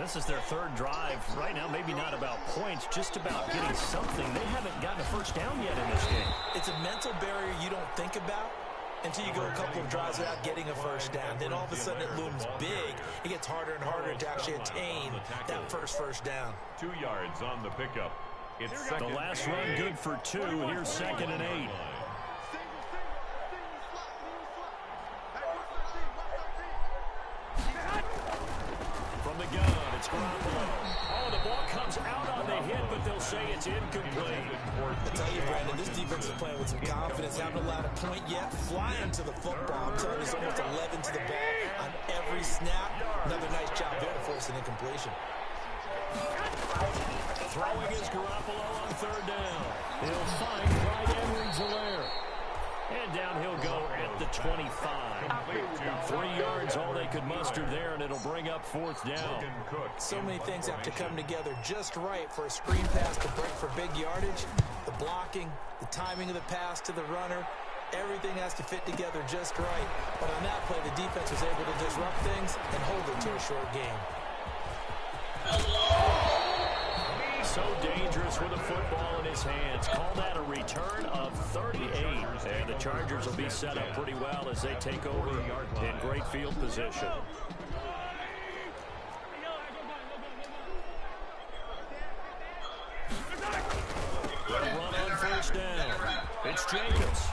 This is their third drive. Right now, maybe not about points, just about getting something. They haven't gotten a first down yet in this game. It's a mental barrier you don't think about until you go a couple of drives without getting a first down. Then all of a sudden it looms big. It gets harder and harder to actually attain that first down. 2 yards on the pickup. It's the last run good for 2. Here's 2nd and 8. From the gun, it's Garoppolo. Oh, the ball comes out on the hit, but they'll say it's incomplete. I tell you, Brandon, this defense is playing with some confidence. Haven't allowed a point yet. Flying to the football. I'm telling you, there's almost 11 to the ball on every snap. Another nice job there to force an incompletion. Throwing is Garoppolo on 3rd down. He'll find Clyde Edwards-Helaire. And down he'll go at the 25. 3 yards, all they could muster there, and it'll bring up 4th down. So many things have to come together just right for a screen pass to break for big yardage. The blocking, the timing of the pass to the runner, everything has to fit together just right. But on that play, the defense was able to disrupt things and hold it to a short game. So dangerous with a football in his hands. Call that a return of 38. And the Chargers will be set up pretty well as they take over in great field position. Run on 1st down. It's Jacobs.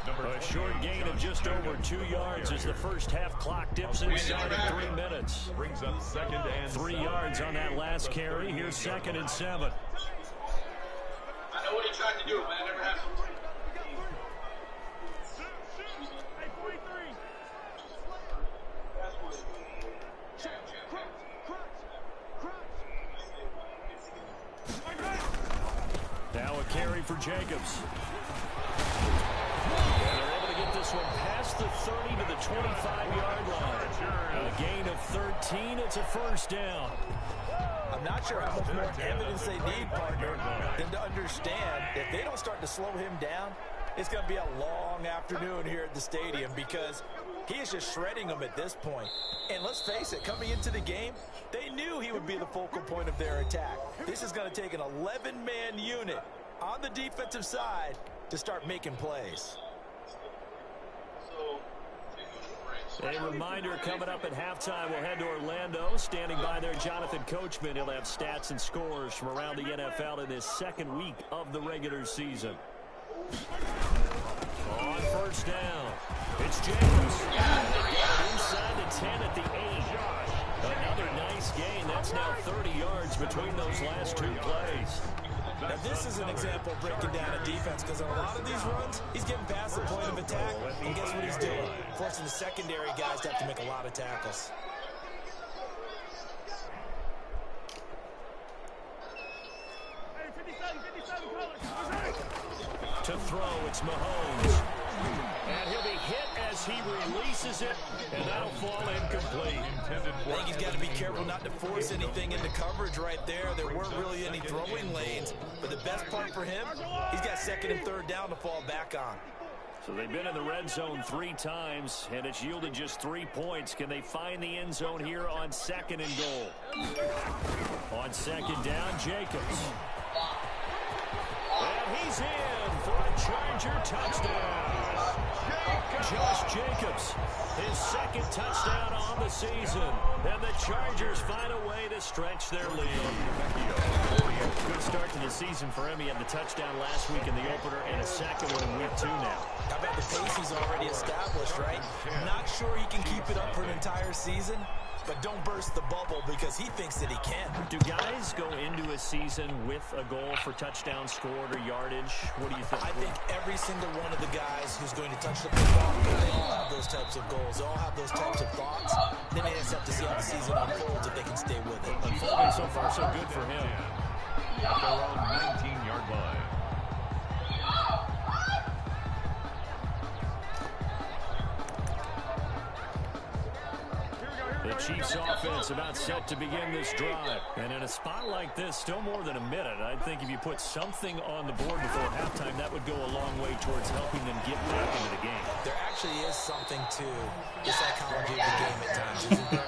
A short gain of just over 2 yards as the first half clock dips inside of 3 minutes. Brings up 2nd and 3 yards on that last carry. Here's 2nd and 7. I know what he tried to do, but it never happened. Now a carry for Jacobs. This one past the 30 to the 25-yard line. A gain of 13. It's a 1st down. I'm not sure how much more evidence they need, partner, than to understand if they don't start to slow him down, it's going to be a long afternoon here at the stadium because he is just shredding them at this point. And let's face it, coming into the game, they knew he would be the focal point of their attack. This is going to take an 11-man unit on the defensive side to start making plays. A reminder coming up at halftime, we'll head to Orlando. Standing by there, Jonathan Coachman. He'll have stats and scores from around the NFL in his 2nd week of the regular season. On 1st down, it's Jacobs. Inside the 10 at the 8. Another nice gain. That's now 30 yards between those last 2 plays. Now, this is an example of breaking down a defense because on a lot of these runs, he's getting past the point of attack, and guess what he's doing? Forcing the secondary guys to have to make a lot of tackles. To throw, it's Mahomes. And he'll be hit as he releases it, and that'll fall incomplete. I think he's got to be careful not to force anything into coverage right there. There weren't really any throwing lanes, but the best part for him, he's got 2nd and 3rd down to fall back on. So they've been in the red zone 3 times, and it's yielded just 3 points. Can they find the end zone here on 2nd and goal? On 2nd down, Jacobs. And he's in for a Charger touchdown. Josh Jacobs, his 2nd touchdown on the season. And the Chargers find a way to stretch their lead. Good start to the season for him. He had the touchdown last week in the opener and a 2nd one in week 2 now. How about the pace he's already established, right? Not sure he can keep it up for an entire season, but don't burst the bubble because he thinks that he can. Do guys go into a season with a goal for touchdown scored or yardage? What do you think? I think every single one of the guys who's going to touch the football, they all have those types of goals. They all have those types of thoughts. Then they just have to see how the season unfolds if they can stay with it. Unfolding so far so good for him. At their own 19-yard line. The Chiefs offense about set to begin this drive. And in a spot like this, still more than a minute, I think if you put something on the board before halftime, that would go a long way towards helping them get back into the game. There actually is something to the psychology of the game at times, isn't there?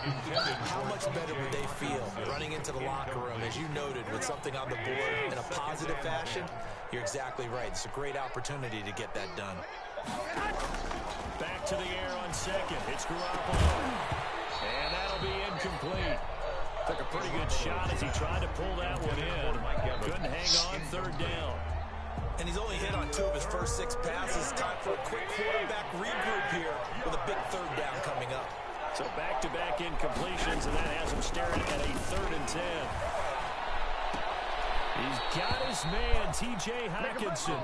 How much better would they feel running into the locker room, as you noted, with something on the board in a positive fashion? You're exactly right. It's a great opportunity to get that done. Back to the air on second. It's Garoppolo. And that'll be incomplete. Took a pretty good shot as he tried to pull that one in. Couldn't hang on third down. And he's only hit on 2 of his first 6 passes. Time for a quick quarterback regroup here with a big third down coming up. So back-to-back incompletions, and that has him staring at a 3rd and 10. He's got his man, T.J. Hockenson,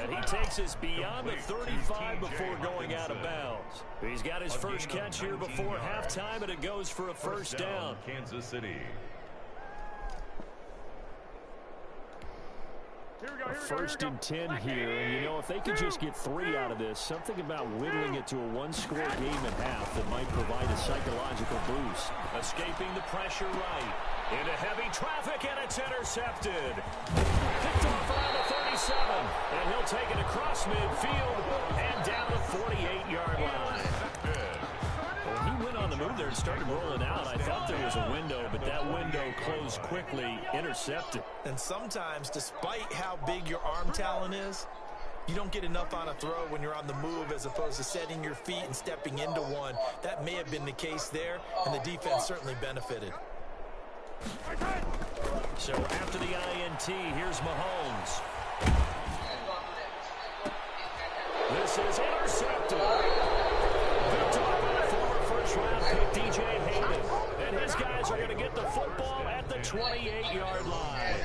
and he takes us beyond the 35 before going out of bounds. He's got his first catch here before halftime, and it goes for a first down. Kansas City. First and 10 here, and you know, if they could just get 3 out of this, something about whittling it to a 1-score game at half that might provide a psychological boost. Escaping the pressure right. Into heavy traffic, and it's intercepted. Picked off around the 37, and he'll take it across midfield and down the 48-yard line. When he went on the move there and started rolling out, I thought there was a window, but that window closed quickly, intercepted. And sometimes, despite how big your arm talent is, you don't get enough on a throw when you're on the move as opposed to setting your feet and stepping into one. That may have been the case there, and the defense certainly benefited. So after the INT, here's Mahomes. This is intercepted. Picked up by former first-round pick D.J. Hayden. And his guys are going to get the football at the 28-yard line.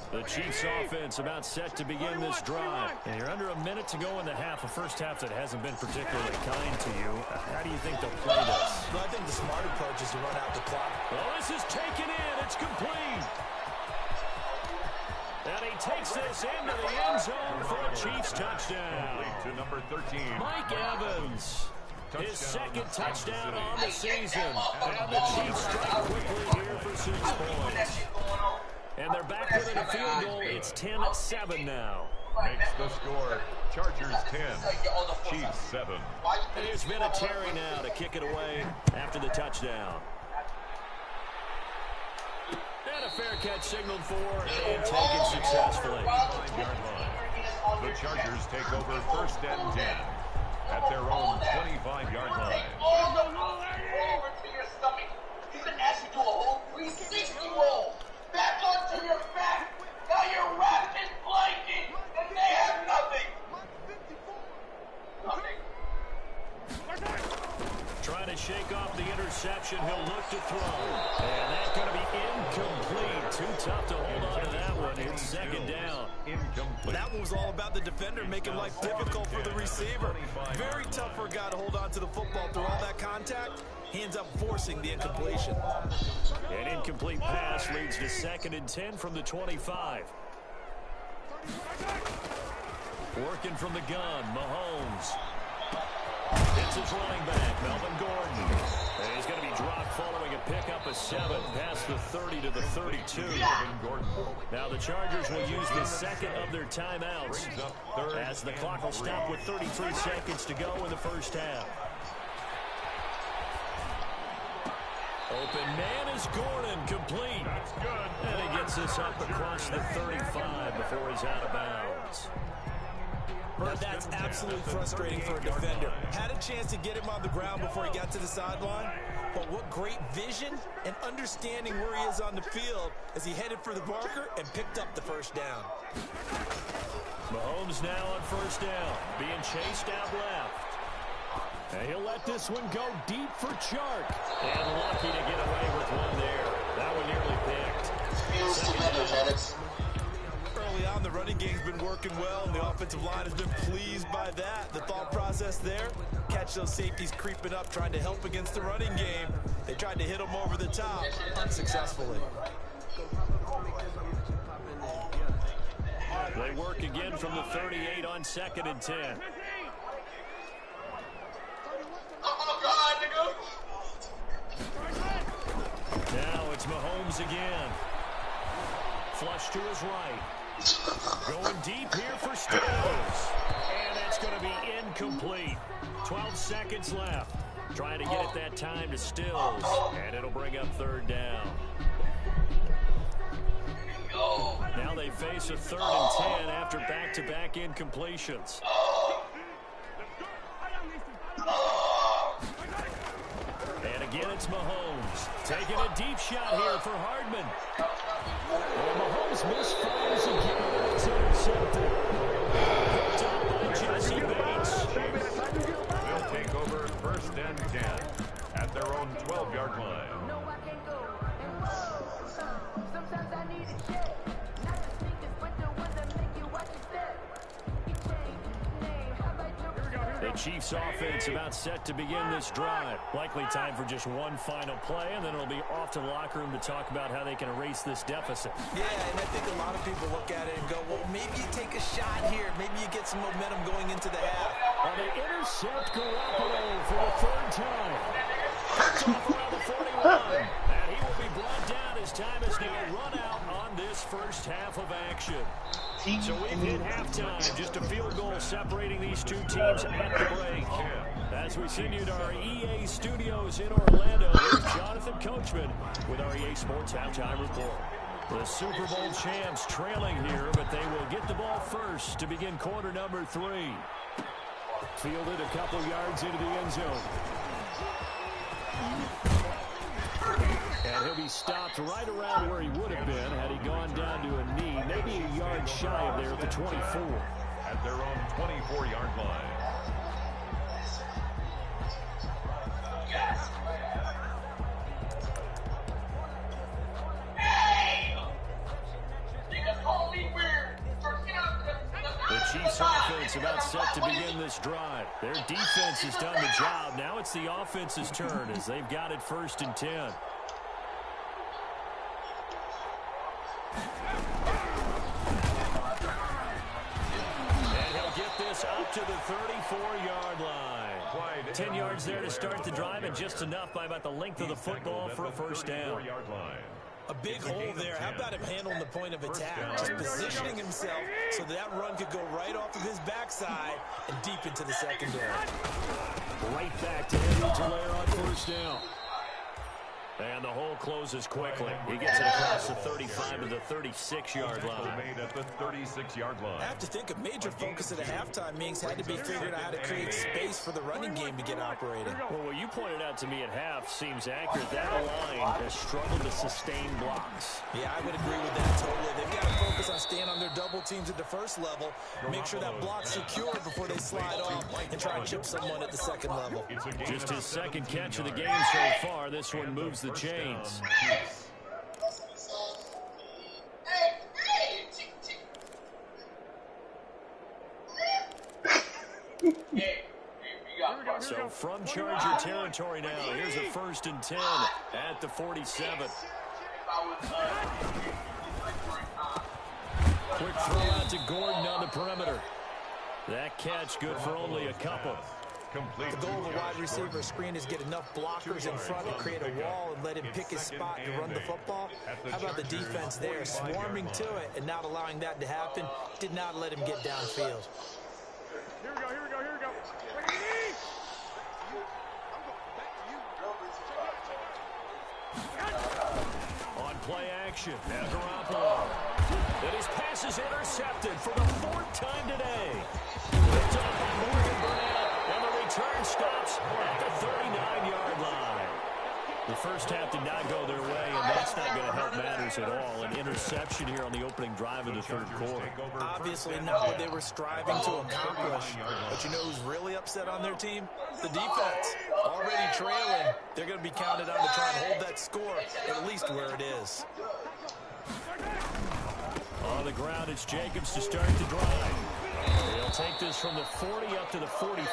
The Chiefs offense about set to begin this drive. And you're under a minute to go in the half, a first half that hasn't been particularly kind to you. How do you think they'll play this? Well, I think the smart approach is to run out the clock. Well, this is taken in. It's complete. And he takes this into the end zone for a Chiefs touchdown. To number 13. Mike Evans. His second touchdown on the season. And the Chiefs strike quickly here for 6 points. And they're back within a field goal. It's 10-7 now. Makes the score. Chargers 10, Chiefs 7. It's Vinatieri now to kick it away after the touchdown. And a fair catch signaled for and taken successfully. The Chargers take over 1st and 10 at their own 25-yard line. Over to your stomach. He's going to ask you to do a whole 360 roll. Back onto your back. Now you're wrapped in blanket, and they have nothing. Trying to shake off the interception. He'll look to throw. And that's going to be incomplete. Too tough to hold on to that one. It's 2nd down. Incomplete. That one was all about the defender making life difficult for the receiver. Very tough for a guy to hold on to the football through all that contact. He ends up forcing the incompletion. An incomplete pass leads to 2nd and 10 from the 25. Working from the gun, Mahomes. It's his running back, Melvin Gordon. And he's going to be dropped following a pickup of 7 past the 30 to the 32. Now the Chargers will use the 2nd of their timeouts as the clock will stop with 33 seconds to go in the first half. Open man is Gordon, complete. That's good. And he gets this up across the 35 before he's out of bounds. Now that's absolutely frustrating for a defender. Had a chance to get him on the ground before he got to the sideline, but what great vision and understanding where he is on the field as he headed for the marker and picked up the first down. Mahomes now on first down, being chased out left. And he'll let this one go deep for Chark. And lucky to get away with one there. That one nearly picked. Early on, the running running game's been working well, and the offensive line has been pleased by that. The thought process there, catch those safeties creeping up, trying to help against the running game. They tried to hit them over the top, unsuccessfully. They work again from the 38 on 2nd and 10. Now it's Mahomes again. Flush to his right. Going deep here for Stills. And that's going to be incomplete. 12 seconds left. Trying to get it that time to Stills. And it'll bring up 3rd down. Now they face a 3rd and 10 after back-to-back incompletions. And again, it's Mahomes. Taking a deep shot here for Hardman. And Mahomes misfires again. It's intercepted. Picked up by Jesse Bates. They'll take over 1st and 10 at their own 12-yard line. The Chiefs offense about set to begin this drive. Likely time for just one final play, and then it'll be off to the locker room to talk about how they can erase this deficit. Yeah, and I think a lot of people look at it and go, well, maybe you take a shot here. Maybe you get some momentum going into the half. And they intercept Garoppolo for the 3rd time. Picked off around the 41. And he will be brought down as time is now run out on this first half of action. So we've hit halftime. Just a field goal separating these two teams at the break. As we send you to our EA studios in Orlando, here's Jonathan Coachman with our EA Sports Halftime Report. The Super Bowl champs trailing here, but they will get the ball first to begin quarter number 3. Fielded a couple yards into the end zone. And he'll be stopped right around where he would have been had he gone down to a knee, maybe a yard shy of there at the 24. At their own 24-yard line. The Chiefs offense about set to begin this drive. Their defense has done the job. Now it's the offense's turn as they've got it 1st and 10. And he'll get this up to the 34-yard line. 10 yards there to start the drive, and just enough by about the length of the football for a 1st down. A big hole there. How about him handling the point of attack? Just positioning himself so that run could go right off of his backside and deep into the secondary. Right back to Henry Tolaire on 1st down. And the hole closes quickly. He gets it across the 35 to the 36-yard line. Made at the 36-yard line. I have to think a major focus at the halftime means had to be figuring out how to create space for the running game to get operating. Well, what you pointed out to me at half seems accurate. That line has struggled to sustain blocks. Yeah, I would agree with that totally. They've got to focus on staying on their double teams at the 1st level, make sure that block's secure before they slide off and try and chip someone at the 2nd level. Just his 2nd catch of the game so far. This one moves the chains. So from Charger territory now, here's a 1st and 10 at the 47. Quick throw out to Gordon on the perimeter. That catch good for only a couple. The goal of a wide receiver screen is get enough blockers in front to create a wall and let him pick his spot to run the football. How about the defense there, swarming to it and not allowing that to happen? Did not let him get downfield. Here we go, here we go, here we go. On play action, now Garoppolo. And his pass is intercepted for the 4th time today. Picked up by Morgan Burnett, and the return stops at the 39-yard line. The first half did not go their way, and that's not going to help matters at all. An interception here on the opening drive of the 3rd quarter. Obviously not what they were striving to accomplish. But you know who's really upset on their team? The defense. Already trailing. They're going to be counted on to try and hold that score at least where it is. On the ground, it's Jacobs to start the drive. He'll take this from the 40 up to the 45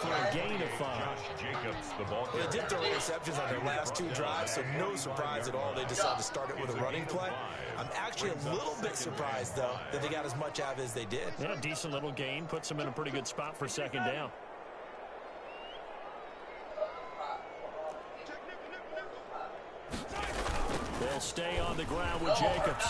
for a gain of 5. Josh Jacobs, the ball They carrier. did throw interceptions on their last 2 drives, so no surprise at all they decided to start it with a running play. I'm actually a little bit surprised, though, that they got as much out of it as they did. Yeah, decent little gain. Puts them in a pretty good spot for second down. They'll stay on the ground with Jacobs.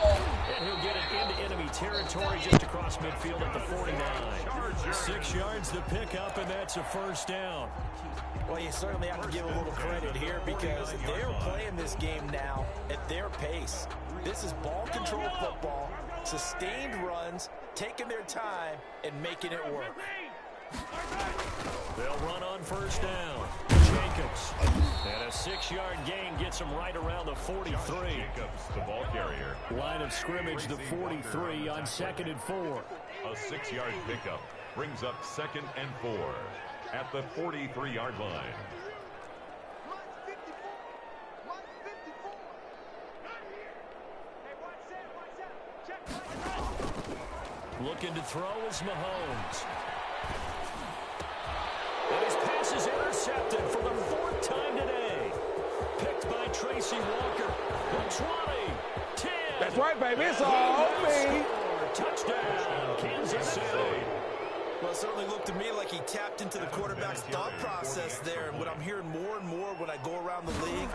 And he'll get it into enemy territory just across midfield at the 49. 6 yards the pickup, and that's a first down. Well, you certainly have to give a little credit here because they're playing this game now at their pace. This is ball control football, sustained runs, taking their time, and making it work. They'll run on first down. Jacobs. And a 6-yard gain gets him right around the 43. Jacobs, the ball carrier. Line of scrimmage, the 43 on 2nd and 4. A 6-yard pickup brings up 2nd and 4 at the 43-yard line. Looking to throw is Mahomes. And his pass is intercepted for the 4th time today. Picked by Tracy Walker. The 20, 10. That's right, baby. It's all me. Touchdown, Kansas City. Well, it certainly looked to me like he tapped into the quarterback's thought process there. And what I'm hearing more and more when I go around the league,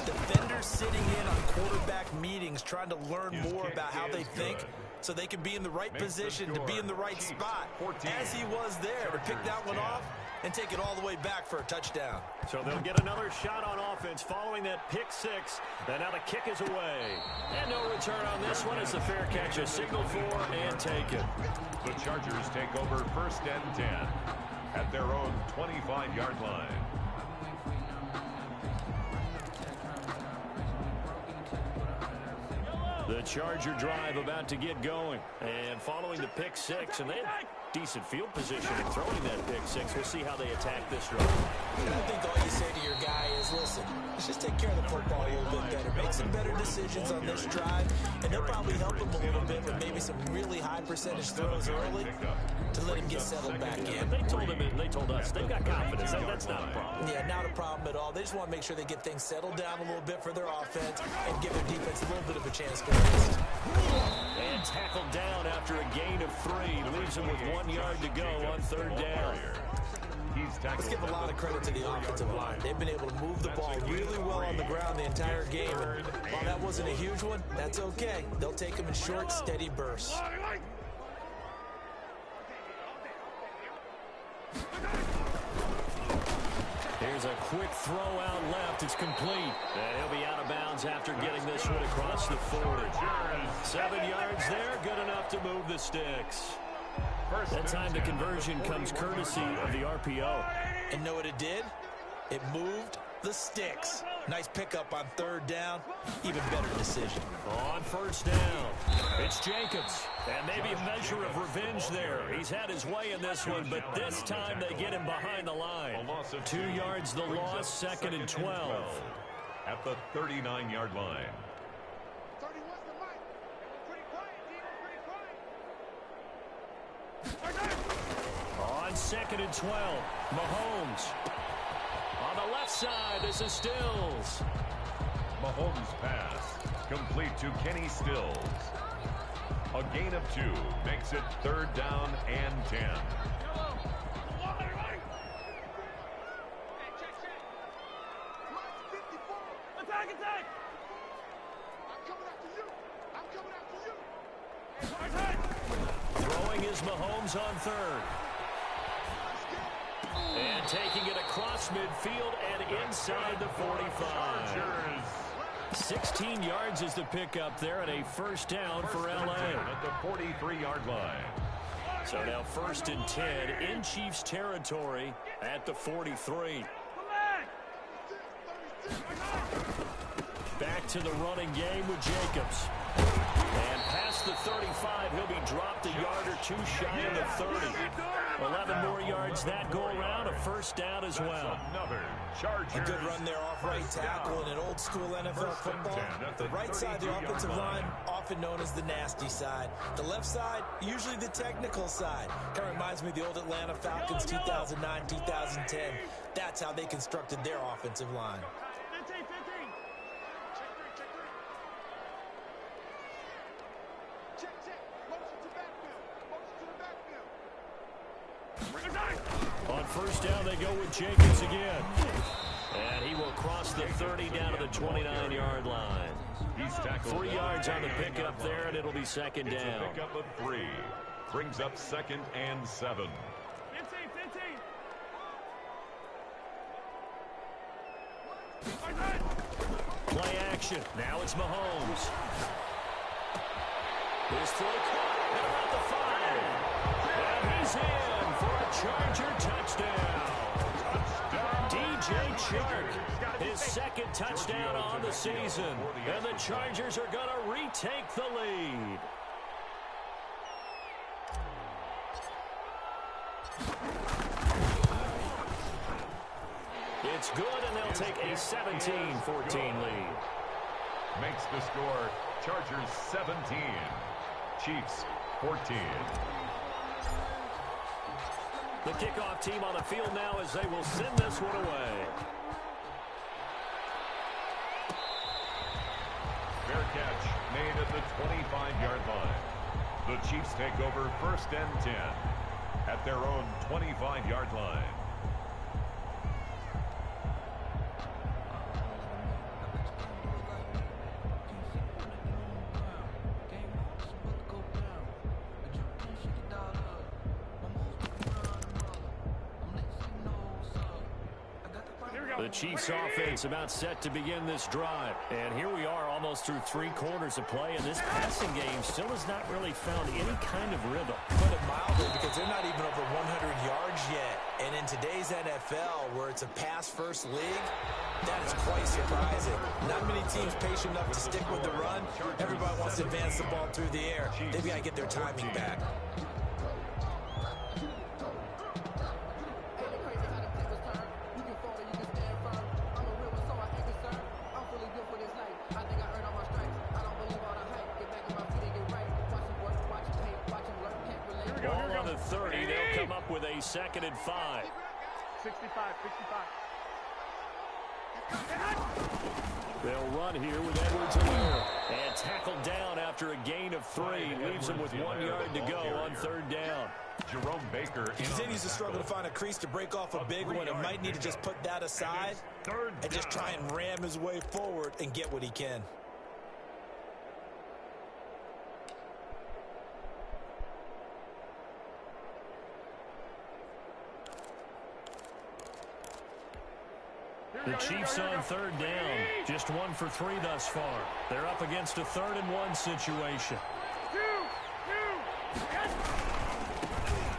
defenders sitting in on quarterback meetings trying to learn more about how they think so they can be in the right position to be in the right spot. As he was there to pick that one off and take it all the way back for a touchdown. So they'll get another shot on offense following that pick 6. And now the kick is away. And no return on this one as the fair catch is signaled for and taken. The Chargers take over 1st and 10 at their own 25-yard line. The Charger drive about to get going. And following the pick 6, and they had decent field position in throwing that pick 6. We'll see how they attack this drive. And I think all you say to your guy is, listen, let's just take care of the football a little bit better. Make some better decisions on this drive, and they'll probably help him a little bit with maybe some really high percentage throws early to let him get settled back in. They told us they've got confidence. That's not a problem. Yeah, not a problem at all. They just want to make sure they get things settled down a little bit for their offense and give their defense a little bit of a chance to rest. And tackled down after a gain of 3. Leaves him with 1 yard to go on 3rd down. Let's give a lot of credit to the offensive line. They've been able to move the ball really well on the ground the entire game. And while that wasn't a huge one, that's okay. They'll take them in short, steady bursts. Here's a quick throw out left. It's complete. And he'll be out of bounds after getting this one across the 40. 7 yards there, good enough to move the sticks. That time the conversion comes courtesy of the RPO. And know what it did? It moved the sticks. Nice pickup on 3rd down. Even better decision. On 1st down, it's Jacobs. And maybe a measure of revenge there. He's had his way in this one, but this time they get him behind the line. 2 yards the loss, 2nd and 12. At the 39-yard line. On 2nd and 12, Mahomes. On the left side, this is Stills. Mahomes' pass complete to Kenny Stills. A gain of 2 makes it 3rd down and 10. Throwing is Mahomes on 3rd. And taking it across midfield and inside the 45. 16 yards is the pickup there, and a 1st down for LA. At the 43-yard line. So now 1st and 10 in Chiefs territory at the 43. Back to the running game with Jacobs. And past the 35, he'll be dropped a yard or 2 shy of the 30. 11 more yards that go around, a first down as well. Another Chargers. A good run there off right tackle in an old school NFL football. The right side of the offensive line, often known as the nasty side. The left side, usually the technical side. Kind of reminds me of the old Atlanta Falcons 2009, 2010. That's how they constructed their offensive line. On first down, they go with Jacobs again. And he will cross the 30 down to the 29-yard line. He's tackled 3 yards on the pickup there, and it'll be second down. It's a pickup of 3. Brings up 2nd and 7. 15. Play action. Now it's Mahomes. His throw caught at about the 5. And he's in for a Charger touchdown. DJ Chark, his second touchdown on the season. And the Chargers are going to retake the lead. It's good, and they'll take a 17-14 lead. Makes the score Chargers 17, Chiefs 14. The kickoff team on the field now as they will send this one away. Fair catch made at the 25-yard line. The Chiefs take over 1st and 10 at their own 25-yard line. The Chiefs offense about set to begin this drive. And here we are almost through 3 quarters of play, and this passing game still has not really found any kind of rhythm. Put it mildly, because they're not even over 100 yards yet. And in today's NFL, where it's a pass-first league, that is quite surprising. Not many teams patient enough to stick with the run. Everybody wants to advance the ball through the air. They've got to get their timing back. Ball on the 30. They'll come up with a 2nd and 5. 65. They'll run here with Edwards-Helaire. And tackled down after a gain of 3. Leaves them with 1 yard to go on 3rd down. Jerome Baker continues to struggle to find a crease to break off a big one. And might need to just put that aside and just try and ram his way forward and get what he can. The Chiefs on 3rd down. Just 1 for 3 thus far. They're up against a 3rd and 1 situation.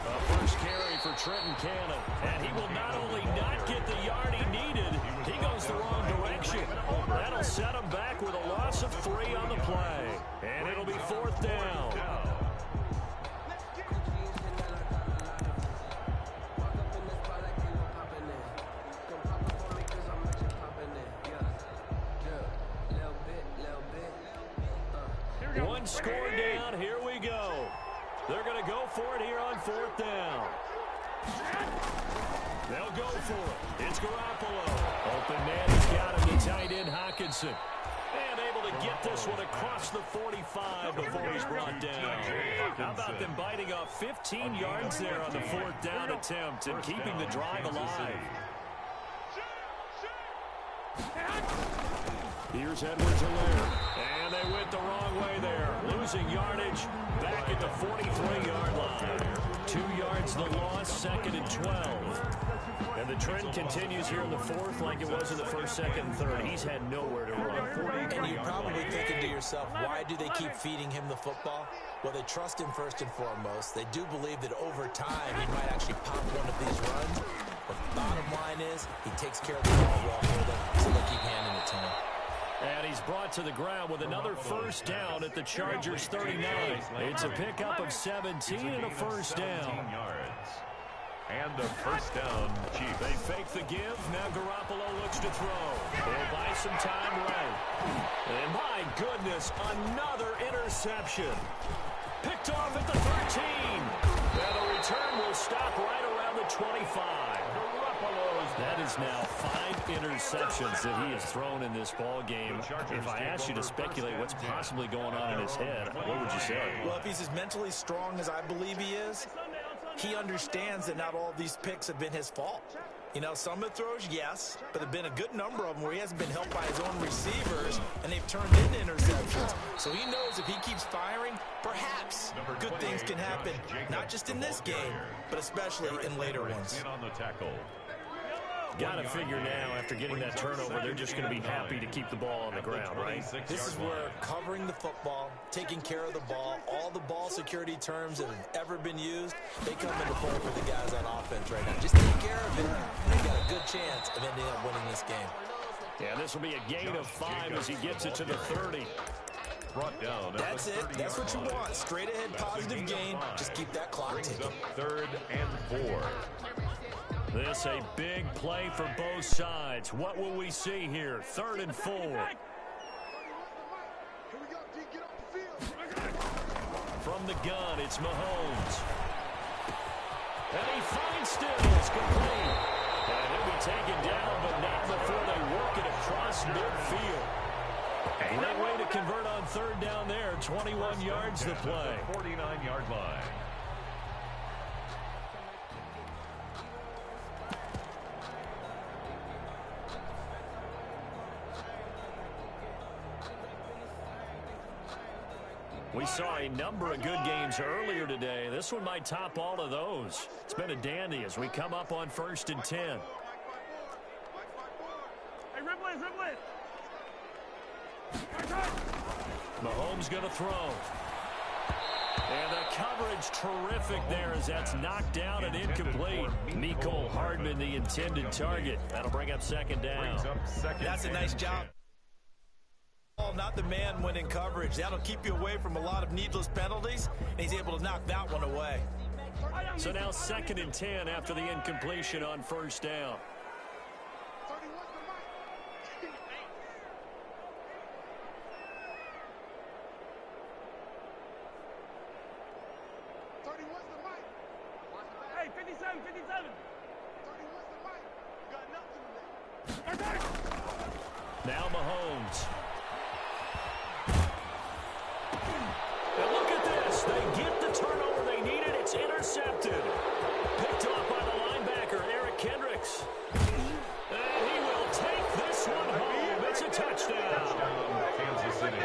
A first carry for Trenton Cannon. And he will not only not get the yard he needed, he goes the wrong direction. That'll set him back with a loss of 3 on the play. And it'll be 4th down. One score down. Here we go. They're going to go for it here on 4th down. They'll go for it. It's Garoppolo. Open man. He's got him. The tight end, Hockenson. And able to get this one across the 45 before he's brought down. How about them biting off 15 yards there on the 4th down attempt and keeping the drive alive? Here's Edwards-Helaire. And they went the wrong way there. Losing yardage back at the 43-yard line. 2 yards the loss, 2nd and 12. And the trend continues here in the 4th like it was in the 1st, 2nd, and 3rd. He's had nowhere to run. And you're probably thinking to yourself, why do they keep feeding him the football? Well, they trust him first and foremost. They do believe that over time he might actually pop one of these runs. But the bottom line is he takes care of the ball well for them, so they keep handing it to him. And he's brought to the ground with another first down at the Chargers 39. It's a pickup of 17 and a first down. And a first down, Chiefs. They fake the give. Now Garoppolo looks to throw. They'll buy some time right. And my goodness, another interception. Picked off at the 13. Now the return will stop right around the 25. That is now 5 interceptions that he has thrown in this ball game. If I asked you to speculate what's possibly going on in his head, what would you say? Well, if he's as mentally strong as I believe he is, he understands that not all of these picks have been his fault. You know, some of the throws, yes, but there have been a good number of them where he hasn't been helped by his own receivers, and they've turned into interceptions. So he knows if he keeps firing, perhaps good things can happen, not just in this game, but especially in later ones. On the tackle. Got to figure now, after getting that turnover, they're just going to be happy to keep the ball on the ground, right? This is where covering the football, taking care of the ball, all the ball security terms that have ever been used, they come into play for the guys on offense right now. Just take care of it, and they got a good chance of ending up winning this game. Yeah, this will be a gain of 5 as he gets it to the 30. Brought down. That's it. That's what you want. Straight ahead, positive gain. Just keep that clock ticking. 3rd and 4. This a big play for both sides. What will we see here? 3rd and 4. From the gun, it's Mahomes. And he finds Stills complete. And he'll be taken down, but not before they work it across midfield. Great way to convert on 3rd down there. 21 yards to play. 49-yard line. We saw a number of good games earlier today. This one might top all of those. It's been a dandy as we come up on 1st and 10. Hey, Ripley. Mahomes going to throw. And the coverage terrific there as that's knocked down and incomplete. Mecole Hardman, the intended target. That'll bring up 2nd down. That's a nice job. Not the man when in coverage. That'll keep you away from a lot of needless penalties, and he's able to knock that one away. So now 2nd and 10 after the incompletion on 1st down. Hey, 57. Now Mahomes. And look at this. They get the turnover they needed. It's intercepted. Picked off by the linebacker, Eric Kendricks. And he will take this one home. It's a touchdown. Kansas City.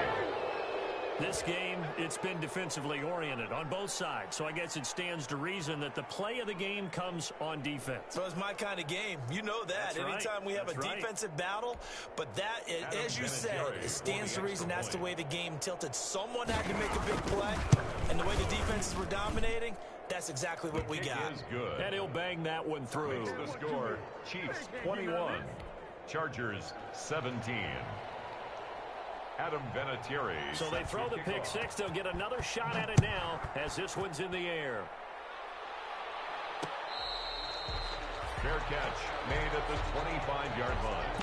This game, it's been defensively oriented on both sides, so I guess it stands to reason that the play of the game comes on defense. So it's my kind of game. You know that. That's anytime we have a defensive battle, but that, as you said, it stands to reason that's the way the game tilted. Someone had to make a big play, and the way the defenses were dominating, that's exactly what we got. Is good. And he'll bang that one through. Makes the score Chiefs 21, Chargers 17. Adam Vinatieri. So they throw the pick six. They'll get another shot at it now as this one's in the air. Fair catch made at the 25-yard line.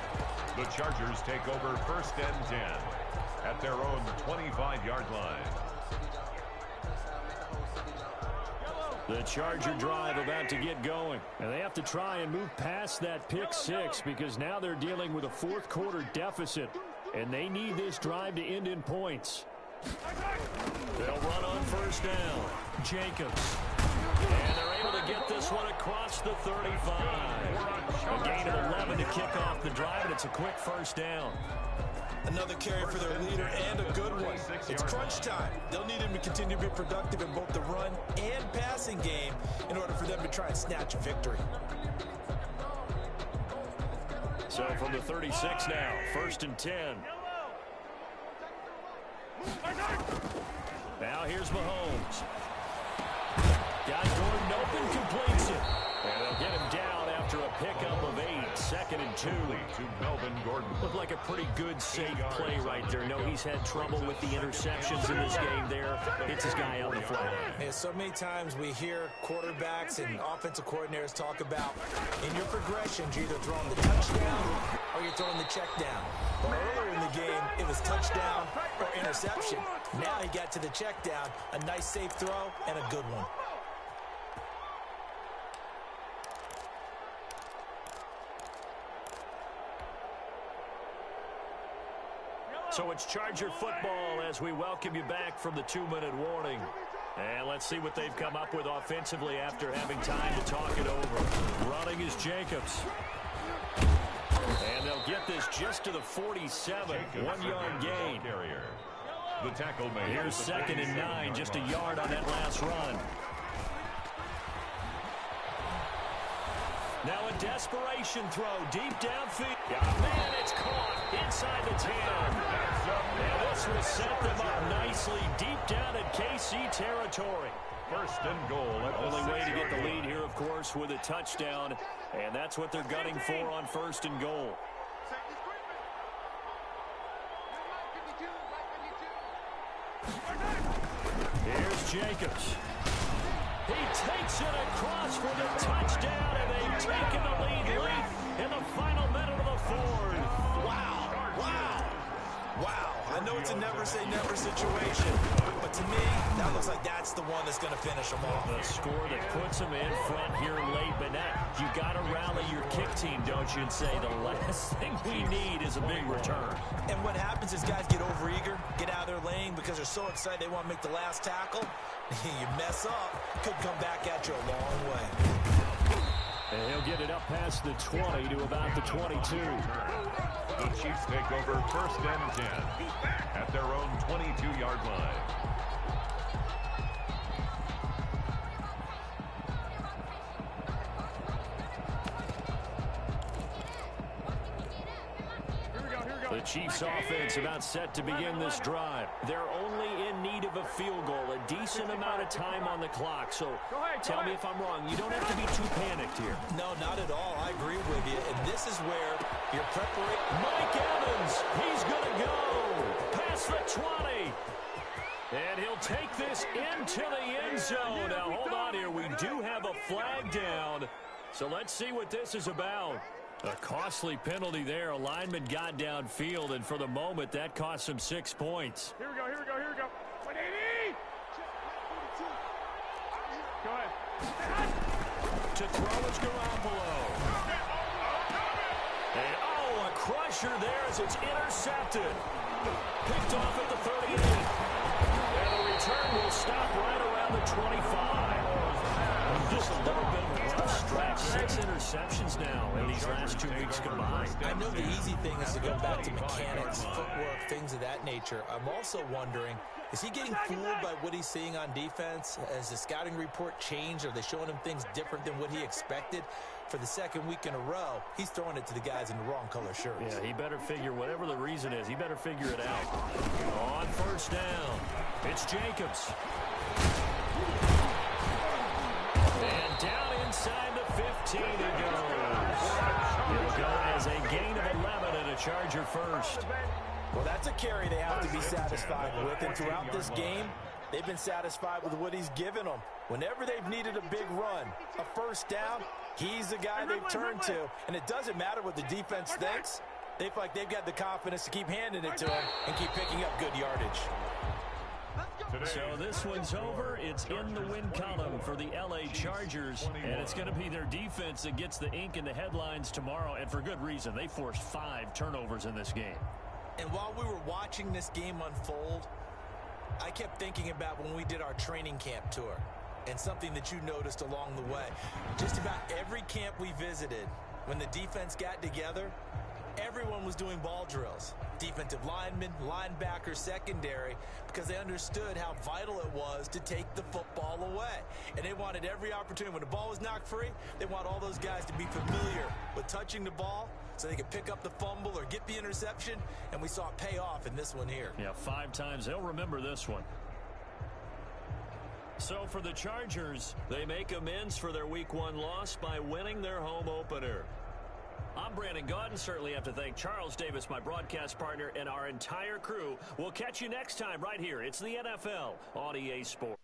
The Chargers take over 1st and 10 at their own 25-yard line. The Charger drive about to get going. And they have to try and move past that pick six because now they're dealing with a 4th quarter deficit. And they need this drive to end in points. They'll run on 1st down. Jacobs. And they're able to get this one across the 35. A gain of 11 to kick off the drive, and it's a quick 1st down. Another carry for their leader and a good one. It's crunch time. They'll need him to continue to be productive in both the run and passing game in order for them to try and snatch a victory. So from the 36 now, 1st and 10. Now here's Mahomes. Got Gordon open, completes it. And they'll get him down after a pickup of 8. 2nd and 2. To Melvin Gordon. Looked like a pretty good, safe play right there. No, he's had trouble with the interceptions in this game there. Hits his guy out the flat. Yeah, so many times we hear quarterbacks and offensive coordinators talk about in your progressions, you're either throwing the touchdown or you're throwing the check down. Well, earlier in the game, it was touchdown or interception. Now he got to the check down, a nice safe throw and a good one. So it's Charger football as we welcome you back from the 2-minute warning. And let's see what they've come up with offensively after having time to talk it over. Running is Jacobs. And they'll get this just to the 47. 1-yard gain. The tackle made. Here's 2nd and 9, just a yard on that last run. Now a desperation throw deep downfield. Man, it's caught inside the 10. And this will set them up nicely deep down in KC territory. 1st and goal. Only way to get the lead here, of course, with a touchdown. And that's what they're gunning for on 1st and goal. Here's Jacobs. He takes it across for the touchdown, and they've taken the lead late in the final minute of the 4th. Wow, wow, wow. I know it's a never-say-never situation, but to me, that looks like that's the one that's going to finish them off. The score that puts them in front here late, but now you got to rally your kick team, don't you, and say the last thing we need is a big return. And what happens is guys get overeager, get out of their lane because they're so excited they want to make the last tackle. You mess up, could come back at you a long way. And he'll get it up past the 20 to about the 22. The Chiefs take over 1st and 10 at their own 22-yard line. The Chiefs offense about set to begin this drive. They're only in need of a field goal, a decent amount of time on the clock. So tell me if I'm wrong. You don't have to be too panicked here. No, not at all. I agree with you. And this is where your preparation. Mike Evans, he's going to go past the 20. And he'll take this into the end zone. Now, hold on here. We do have a flag down. So let's see what this is about. A costly penalty there. A lineman got downfield, and for the moment, that cost him 6 points. Here we go. 180! Go ahead. To throw is Garoppolo. And, a crusher there as it's intercepted. Picked off at the 38. And the return will stop right around the 25. Just a little bit of a rough stretch. 6 interceptions now in these last 2 weeks combined. I know the easy thing is to go back to mechanics, footwork, things of that nature. I'm also wondering, is he getting fooled by what he's seeing on defense? Has the scouting report changed? Are they showing him things different than what he expected? For the 2nd week in a row, he's throwing it to the guys in the wrong color shirts. Yeah, he better figure, whatever the reason is, he better figure it out. On 1st down, it's Jacobs. And down inside the 15 it goes. It'll go as a gain of 11 and a Charger first. Well, that's a carry they have to be satisfied with. And throughout this game, they've been satisfied with what he's given them. Whenever they've needed a big run, a 1st down, he's the guy they've turned to. And it doesn't matter what the defense thinks. They feel like they've got the confidence to keep handing it to him and keep picking up good yardage. So this one's over. It's in the win column for the LA Chargers, and it's going to be their defense that gets the ink in the headlines tomorrow, and for good reason. They forced 5 turnovers in this game. And while we were watching this game unfold, I kept thinking about when we did our training camp tour and something that you noticed along the way. Just about every camp we visited, when the defense got together, everyone was doing ball drills. Defensive linemen, linebackers, secondary, because they understood how vital it was to take the football away. And they wanted every opportunity. When the ball was knocked free, they want all those guys to be familiar with touching the ball so they could pick up the fumble or get the interception, and we saw it pay off in this one here. Yeah, 5 times. They'll remember this one. So for the Chargers, they make amends for their Week 1 loss by winning their home opener. I'm Brandon Gaudin. Certainly have to thank Charles Davis, my broadcast partner, and our entire crew. We'll catch you next time right here. It's the NFL on EA Sports.